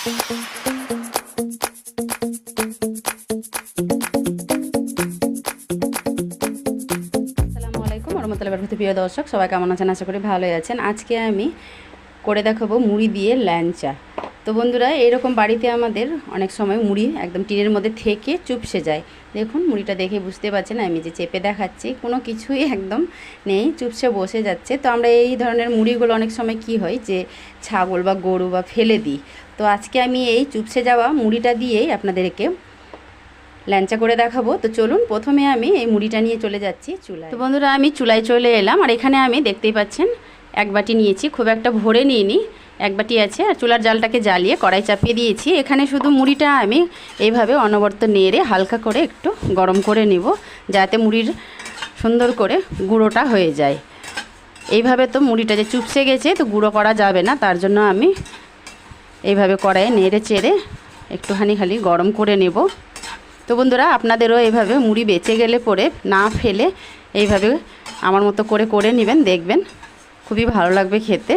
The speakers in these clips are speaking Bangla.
প্রিয় দর্শক, সবাই কেমন আছেন? আশা করি ভালোই আছেন। আজকে আমি করে দেখাবো মুড়ি দিয়ে ল্যাংচা। তো বন্ধুরা, এরকম বাড়িতে আমাদের অনেক সময় মুড়ি একদম টিনের মধ্যে থেকে চুপসে যায়। দেখুন, মুড়িটা দেখে বুঝতে পারছেন আমি যে চেপে দেখাচ্ছি, কোনো কিছুই একদম নেই, চুপসে বসে যাচ্ছে। তো আমরা এই ধরনের মুড়িগুলো অনেক সময় কি হয় যে ছাগল বা গরু বা ফেলে দিই। তো আজকে আমি এই চুপসে যাওয়া মুড়িটা দিয়েই আপনাদেরকে ল্যাংচা করে দেখাবো। তো চলুন, প্রথমে আমি এই মুড়িটা নিয়ে চলে যাচ্ছি চুলায়। তো বন্ধুরা, আমি চুলায় চলে এলাম। আর এখানে আমি দেখতেই পাচ্ছেন এক বাটি নিয়েছি, খুব একটা ভরে নিইনি, এক বাটি আছে। আর চুলার জালটাকে জ্বালিয়ে কড়াই চাপিয়ে দিয়েছি। এখানে শুধু মুড়িটা আমি এইভাবে অনবরত নেড়ে হালকা করে একটু গরম করে নিব, যাতে মুড়ির সুন্দর করে গুঁড়োটা হয়ে যায়। এইভাবে তো মুড়িটা যে চুপসে গেছে, তো গুঁড়ো করা যাবে না, তার জন্য আমি এইভাবে কড়াইয়ে নেড়ে চেড়ে একটুখানি খালি গরম করে নেব। তো বন্ধুরা, আপনাদেরও এইভাবে মুড়ি বেঁচে গেলে পরে না ফেলে এইভাবে আমার মতো করে করে নেবেন, দেখবেন খুবই ভালো লাগবে খেতে।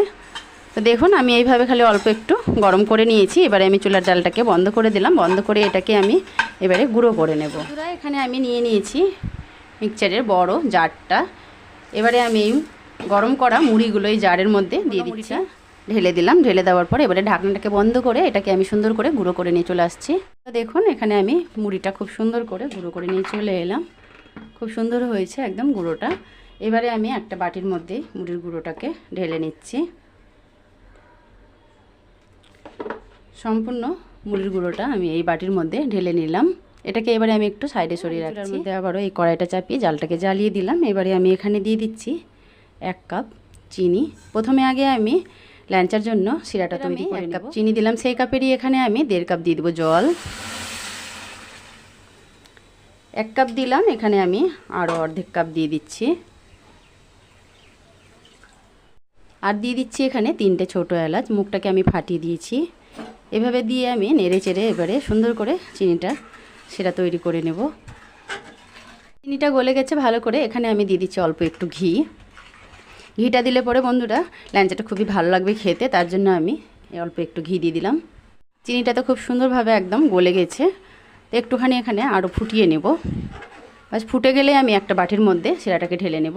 তো দেখুন, আমি এইভাবে খালি অল্প একটু গরম করে নিয়েছি। এবারে আমি চুলার জালটাকে বন্ধ করে দিলাম। বন্ধ করে এটাকে আমি এবারে গুঁড়ো করে নেব। বন্ধুরা, এখানে আমি নিয়ে নিয়েছি মিক্সচারের বড় জারটা। এবারে আমি এই গরম করা মুড়িগুলো এই জারের মধ্যে দিয়ে দিচ্ছি, ঢেলে দিলাম। ঢেলে দেওয়ার পরে এবারে ঢাকনাটাকে বন্ধ করে এটাকে আমি সুন্দর করে গুঁড়ো করে নিয়ে চলে আসছি। তো দেখুন, এখানে আমি মুড়িটা খুব সুন্দর করে গুঁড়ো করে নিয়ে চলে এলাম। খুব সুন্দর হয়েছে একদম গুঁড়োটা। এবারে আমি একটা বাটির মধ্যে মুড়ির গুঁড়োটাকে ঢেলে নিচ্ছি। সম্পূর্ণ মুড়ির গুঁড়োটা আমি এই বাটির মধ্যে ঢেলে নিলাম। এটাকে এবারে আমি একটু সাইডে সরিয়ে রাখছি। এর মধ্যে আবারও এই কড়াইটা চাপিয়ে জালটাকে জ্বালিয়ে দিলাম। এবারে আমি এখানে দিয়ে দিচ্ছি 1 কাপ চিনি। প্রথমে আগে আমি ল্যাংচার জন্য শিরাটা তৈরি করে 1 কাপ চিনি দিলাম, সেই কাপেরই এখানে আমি 1.5 কাপ দিয়ে দেবো জল। 1 কাপ দিলাম, এখানে আমি আরও অর্ধেক কাপ দিয়ে দিচ্ছি। আর দিয়ে দিচ্ছি এখানে 3টে ছোটো এলাচ, মুখটাকে আমি ফাটিয়ে দিয়েছি। এভাবে দিয়ে আমি নেড়ে চেড়ে এবারে সুন্দর করে চিনিটা শিরা তৈরি করে নেব। চিনিটা গলে গেছে ভালো করে। এখানে আমি দিয়ে দিচ্ছি অল্প একটু ঘি। ঘিটা দিলে পরে বন্ধুরা ল্যাংচাটা খুবই ভালো লাগবে খেতে, তার জন্য আমি অল্প একটু ঘি দিয়ে দিলাম। চিনিটা তো খুব সুন্দরভাবে একদম গলে গেছে। তো একটুখানি এখানে আরও ফুটিয়ে নেব। বাস ফুটে গেলে আমি একটা বাটির মধ্যে শিরাটাকে ঢেলে নেব।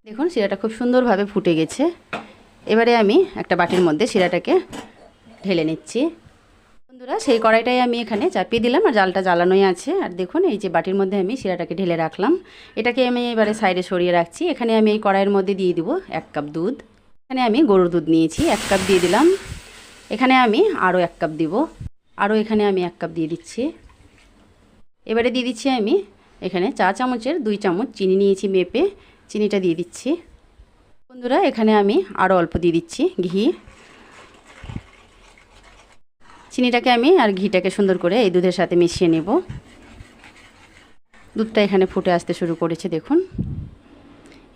দেখুন, শিরাটা খুব সুন্দরভাবে ফুটে গেছে। এবারে আমি একটা বাটির মধ্যে শিরাটাকে ঢেলে নিচ্ছি। বন্ধুরা, সেই কড়াইটাই আমি এখানে চাপিয়ে দিলাম, আর জালটা জ্বালানোই আছে। আর দেখুন, এই যে বাটির মধ্যে আমি শিরাটাকে ঢেলে রাখলাম, এটাকে আমি এবারে সাইডে সরিয়ে রাখছি। এখানে আমি এই কড়াইয়ের মধ্যে দিয়ে দিব 1 কাপ দুধ। এখানে আমি গরুর দুধ নিয়েছি, 1 কাপ দিয়ে দিলাম। এখানে আমি আরও 1 কাপ দিব, আরও এখানে আমি 1 কাপ দিয়ে দিচ্ছি। এবারে দিয়ে দিচ্ছি আমি এখানে 4 চামচের 2 চামচ চিনি নিয়েছি মেপে, চিনিটা দিয়ে দিচ্ছি। বন্ধুরা, এখানে আমি আরও অল্প দিয়ে দিচ্ছি ঘি। চিনিটাকে আমি আর ঘিটাকে সুন্দর করে এই দুধের সাথে মিশিয়ে নেব। দুধটা এখানে ফুটে আসতে শুরু করেছে, দেখুন।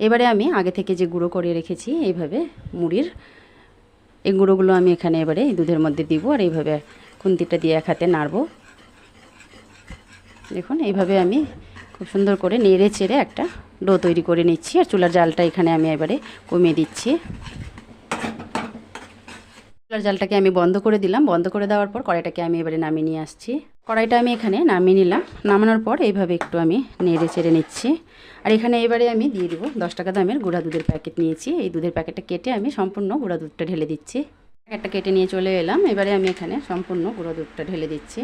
এবারে আমি আগে থেকে যে গুঁড়ো করে রেখেছি এইভাবে মুড়ির, এই গুঁড়োগুলো আমি এখানে এবারে এই দুধের মধ্যে দিব, আর এইভাবে খুন্তিটা দিয়ে এক হাতে নাড়ব। দেখুন, এইভাবে আমি খুব সুন্দর করে নেড়ে চেড়ে একটা ডো তৈরি করে নিচ্ছি। আর চুলার জালটা এখানে আমি এবারে কমিয়ে দিচ্ছি। চুলার জালটাকে আমি বন্ধ করে দিলাম। বন্ধ করে দেওয়ার পর কড়াইটাকে আমি এবারে নামিয়ে নিয়ে আসছি। কড়াইটা আমি এখানে নামিয়ে নিলাম। নামানোর পর এইভাবে একটু আমি নেড়ে চেড়ে নিচ্ছি। আর এখানে এবারে আমি দিয়ে দিব 10 টাকা দামের গুঁড়া দুধের প্যাকেট নিয়েছি। এই দুধের প্যাকেটটা কেটে আমি সম্পূর্ণ গুঁড়া দুধটা ঢেলে দিচ্ছি। প্যাকেটটা কেটে নিয়ে চলে এলাম। এবারে আমি এখানে সম্পূর্ণ গুঁড়া দুধটা ঢেলে দিচ্ছি,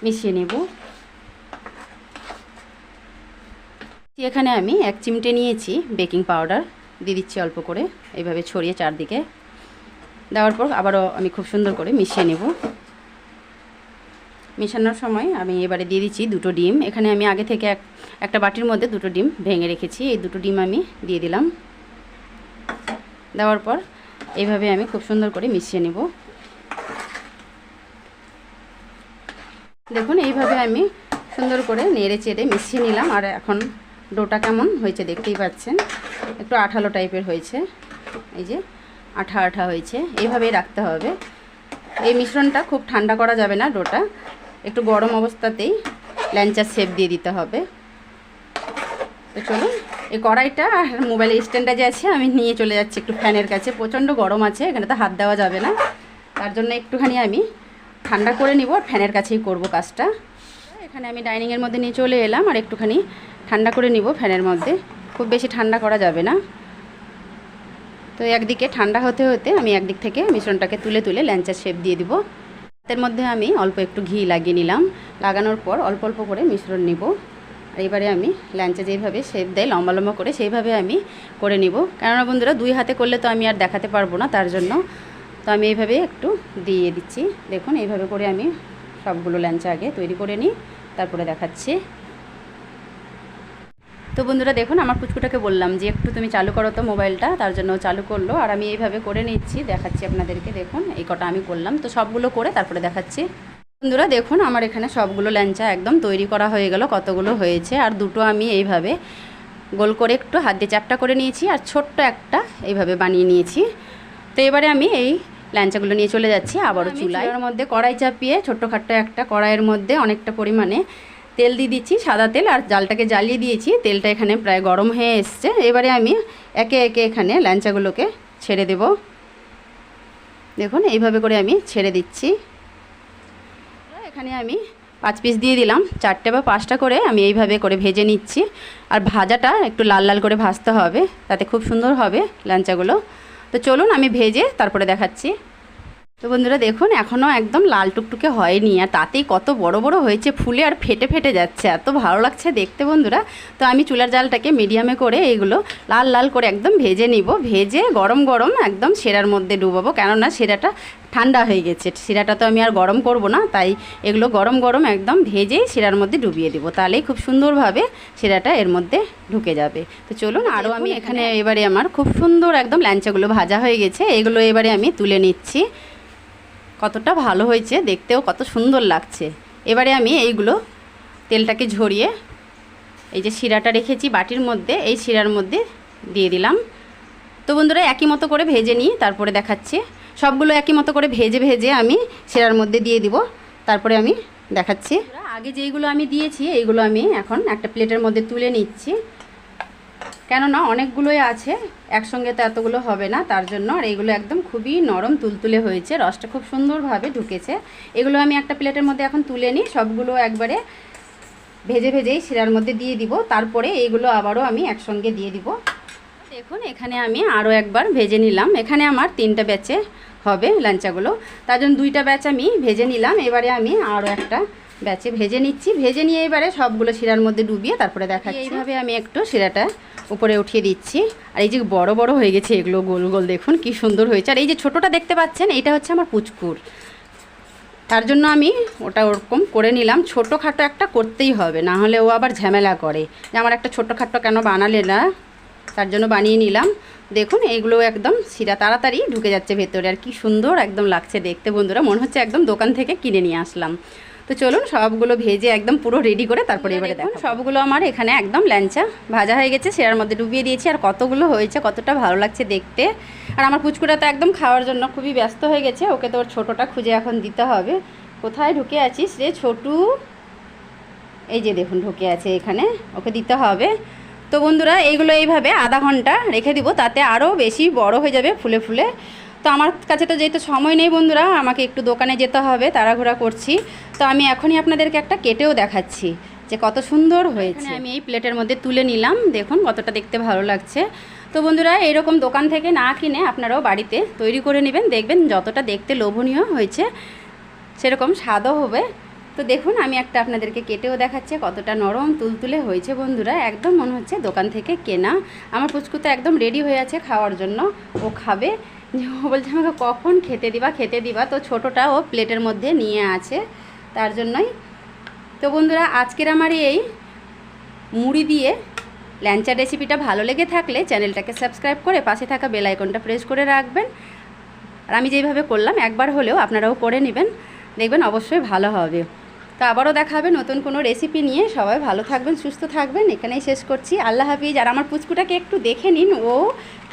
মিশিয়ে নেব। এখানে আমি 1 চিমটে নিয়েছি বেকিং পাউডার, দিয়ে দিচ্ছি অল্প করে, এইভাবে ছড়িয়ে চারদিকে দেওয়ার পর আবারও আমি খুব সুন্দর করে মিশিয়ে নেব। মেশানোর সময় আমি এবারে দিয়ে দিচ্ছি 2টো ডিম। এখানে আমি আগে থেকে একটা বাটির মধ্যে 2টো ডিম ভেঙে রেখেছি, এই 2টো ডিম আমি দিয়ে দিলাম। দেওয়ার পর এইভাবে আমি খুব সুন্দর করে মিশিয়ে নেব। দেখুন, এইভাবে আমি সুন্দর করে নেড়ে চেড়ে মিশিয়ে নিলাম। আর এখন ডোটা কেমন হয়েছে দেখতেই পাচ্ছেন, একটু আঠালো টাইপের হয়েছে, এই যে আঠা আঠা হয়েছে। এইভাবেই রাখতে হবে। এই মিশ্রণটা খুব ঠান্ডা করা যাবে না, ডোটা একটু গরম অবস্থাতেই ল্যাংচার শেপ দিয়ে দিতে হবে। তো চলুন এই কড়াইটা আর মোবাইলের স্ট্যান্ডটা যে আছে আমি নিয়ে চলে যাচ্ছি একটু ফ্যানের কাছে। প্রচণ্ড গরম আছে, এখানে তো হাত দেওয়া যাবে না, তার জন্য একটুখানি আমি ঠান্ডা করে নিব আর ফ্যানের কাছেই করব কাজটা। এখানে আমি ডাইনিংয়ের মধ্যে নিয়ে চলে এলাম আর একটুখানি ঠান্ডা করে নিব ফ্যানের মধ্যে, খুব বেশি ঠান্ডা করা যাবে না। তো একদিকে ঠান্ডা হতে হতে আমি একদিক থেকে মিশ্রণটাকে তুলে তুলে ল্যাঞ্চার শেপ দিয়ে দিব। হাতের মধ্যে আমি অল্প একটু ঘি লাগিয়ে নিলাম, লাগানোর পর অল্প অল্প করে মিশ্রণ নিব। আর এবারে আমি ল্যাঞ্চা যেভাবে শেপ দেয় লম্বা লম্বা করে সেইভাবে আমি করে নিব, কেননা বন্ধুরা 2 হাতে করলে তো আমি আর দেখাতে পারবো না, তার জন্য তো আমি এইভাবে একটু দিয়ে দিচ্ছি। দেখুন এইভাবে করে আমি সবগুলো ল্যাঞ্চা আগে তৈরি করে নিই, তারপরে দেখাচ্ছি। তো বন্ধুরা দেখুন আমার পুচকুটাকে বললাম যে একটু তুমি চালু করো তো মোবাইলটা, তার জন্য চালু করলো আর আমি এইভাবে করে নিচ্ছি, দেখাচ্ছি আপনাদেরকে। দেখুন এই কটা আমি করলাম, তো সবগুলো করে তারপরে দেখাচ্ছি। বন্ধুরা দেখুন আমার এখানে সবগুলো ল্যাঞ্চা একদম তৈরি করা হয়ে গেল, কতগুলো হয়েছে। আর দুটো আমি এইভাবে গোল করে একটু হাত দিয়ে চ্যাপটা করে নিয়েছি আর ছোট্ট একটা এইভাবে বানিয়ে নিয়েছি। তো এবারে আমি এই ল্যাঞ্চাগুলো নিয়ে চলে যাচ্ছি আবারও চুলার মধ্যে কড়াই চাপিয়ে ছোট্টখাট্ট একটা কড়াইয়ের মধ্যে অনেকটা পরিমাণে তেল দিয়ে দিচ্ছি, সাদা তেল, আর জালটাকে জ্বালিয়ে দিয়েছি। তেলটা এখানে প্রায় গরম হয়ে এসছে। এবারে আমি একে একে এখানে ল্যাঞ্চাগুলোকে ছেড়ে দেব। দেখুন এইভাবে করে আমি ছেড়ে দিচ্ছি। এখানে আমি 5 পিস দিয়ে দিলাম, 4টে বা 5টা করে আমি এইভাবে করে ভেজে নিচ্ছি। আর ভাজাটা একটু লাল লাল করে ভাজতে হবে, তাতে খুব সুন্দর হবে ল্যাঞ্চাগুলো। তো চলুন আমি ভেজে তারপরে দেখাচ্ছি। তো বন্ধুরা দেখুন এখনও একদম লাল টুকটুকে হয়নি, আর তাতেই কত বড় বড় হয়েছে, ফুলে আর ফেটে ফেটে যাচ্ছে, এত ভালো লাগছে দেখতে বন্ধুরা। তো আমি চুলার জালটাকে মিডিয়ামে করে এইগুলো লাল লাল করে একদম ভেজে নিব। ভেজে গরম গরম একদম শিরার মধ্যে ডুবাবো, কেননা শিরাটা ঠান্ডা হয়ে গেছে, শিরাটা তো আমি আর গরম করব না, তাই এগুলো গরম গরম একদম ভেজেই শিরার মধ্যে ডুবিয়ে দেবো, তাহলেই খুব সুন্দরভাবে শিরাটা এর মধ্যে ঢুকে যাবে। তো চলুন আরও আমি এখানে এবারে আমার খুব সুন্দর একদম ল্যাঞ্চাগুলো ভাজা হয়ে গেছে, এগুলো এবারে আমি তুলে নিচ্ছি। কতটা ভালো হয়েছে দেখতেও, কত সুন্দর লাগছে। এবারে আমি এইগুলো তেলটাকে ঝরিয়ে এই যে শিরাটা রেখেছি বাটির মধ্যে, এই শিরার মধ্যে দিয়ে দিলাম। তো বন্ধুরা একই মতো করে ভেজে নিই, তারপরে দেখাচ্ছি। সবগুলো একই মতো করে ভেজে ভেজে আমি শিরার মধ্যে দিয়ে দিব, তারপরে আমি দেখাচ্ছি। আগে যেইগুলো আমি দিয়েছি এইগুলো আমি এখন একটা প্লেটের মধ্যে তুলে নিচ্ছি, কেননা অনেকগুলোই আছে, একসঙ্গে তো এতগুলো হবে না, তার জন্য। আর এইগুলো একদম খুবই নরম তুলতুলে হয়েছে, রসটা খুব সুন্দরভাবে ঢুকেছে। এগুলো আমি একটা প্লেটের মধ্যে এখন তুলে নিই, সবগুলো একবারে ভেজে ভেজেই শিরার মধ্যে দিয়ে দিব, তারপরে এইগুলো আবারও আমি একসঙ্গে দিয়ে দিব। দেখুন এখানে আমি আরও একবার ভেজে নিলাম, এখানে আমার 3টা ব্যাচে হবে ল্যাঞ্চাগুলো, তার জন্য 2টা ব্যাচ আমি ভেজে নিলাম। এবারে আমি আরও একটা ব্যাচে ভেজে নিচ্ছি, ভেজে নিয়ে এবারে সবগুলো শিরার মধ্যে ডুবিয়ে তারপরে দেখাচ্ছি। এইভাবে আমি একটু শিরাটা উপরে উঠিয়ে দিচ্ছি। আর এই যে বড় বড় হয়ে গেছে এগুলো গোল গোল, দেখুন কি সুন্দর হয়েছে। আর এই যে ছোটোটা দেখতে পাচ্ছেন এটা হচ্ছে আমার পুচকুর, তার জন্য আমি ওটা ওরকম করে নিলাম। ছোটোখাটো একটা করতেই হবে, না হলে ও আবার ঝামেলা করে যে আমার একটা ছোটোখাটো কেন বানালে না, তার জন্য বানিয়ে নিলাম। দেখুন এইগুলো একদম শিরা তাড়াতাড়ি ঢুকে যাচ্ছে ভেতরে, আর কি সুন্দর একদম লাগছে দেখতে বন্ধুরা, মনে হচ্ছে একদম দোকান থেকে কিনে নিয়ে আসলাম। তো চলুন সবগুলো ভেজে একদম পুরো রেডি করে তারপরে এবারে দেখুন সবগুলো আমার এখানে একদম ল্যাঞ্চা ভাজা হয়ে গেছে, শিরার মধ্যে ডুবিয়ে দিয়েছি। আর কতগুলো হয়েছে, কতটা ভালো লাগছে দেখতে। আর আমার পুচকুটা তো একদম খাওয়ার জন্য খুবই ব্যস্ত হয়ে গেছে, ওকে তো ওর ছোটোটা খুঁজে এখন দিতে হবে। কোথায় ঢুকে আছিস রে ছোটু? এই যে দেখুন ঢুকে আছে এখানে, ওকে দিতে হবে। তো বন্ধুরা এইগুলো এইভাবে আধা ঘন্টা রেখে দিব, তাতে আরও বেশি বড় হয়ে যাবে ফুলে ফুলে। তো আমার কাছে তো যেহেতু সময় নেই বন্ধুরা, আমাকে একটু দোকানে যেতে হবে, তাড়াহুড়া করছি। তো আমি এখনই আপনাদেরকে একটা কেটেও দেখাচ্ছি যে কত সুন্দর হয়েছে। আমি এই প্লেটের মধ্যে তুলে নিলাম, দেখুন কতটা দেখতে ভালো লাগছে। তো বন্ধুরা এইরকম দোকান থেকে না কিনে আপনারাও বাড়িতে তৈরি করে নেবেন, দেখবেন যতটা দেখতে লোভনীয় হয়েছে সেরকম স্বাদও হবে। তো দেখুন আমি একটা আপনাদেরকে কেটেও দেখাচ্ছি, কতটা নরম তুলতুলে হয়েছে বন্ধুরা, একদম মনে হচ্ছে দোকান থেকে কেনা। আমার পুচকু তো একদম রেডি হয়ে আছে খাওয়ার জন্য, ও খাবে। ও বলছে আমাকে কখন খেতে দিবা। তো ছোটোটা ও প্লেটের মধ্যে নিয়ে আছে, তার জন্যই। তো বন্ধুরা আজকের আমার এই মুড়ি দিয়ে ল্যাঞ্চা রেসিপিটা ভালো লেগে থাকলে চ্যানেলটাকে সাবস্ক্রাইব করে পাশে থাকা বেল আইকনটা প্রেস করে রাখবেন। আর আমি যেইভাবে করলাম একবার হলেও আপনারাও করে নেবেন, দেখবেন অবশ্যই ভালো হবে। তো আবারও দেখা হবে নতুন কোনো রেসিপি নিয়ে। সবাই ভালো থাকবেন, সুস্থ থাকবেন, এখানেই শেষ করছি। আল্লাহ হাফিজ। আর আমার পুচকুটাকে একটু দেখে নিন ও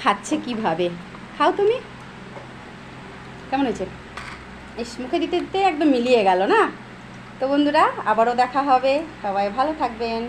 খাচ্ছে কিভাবে। খাও তুমি, কেমন হয়েছে? এই মুখে দিতে দিতে একদম মিলিয়ে গেল না। তো বন্ধুরা আবারও দেখা হবে, সবাই ভালো থাকবেন।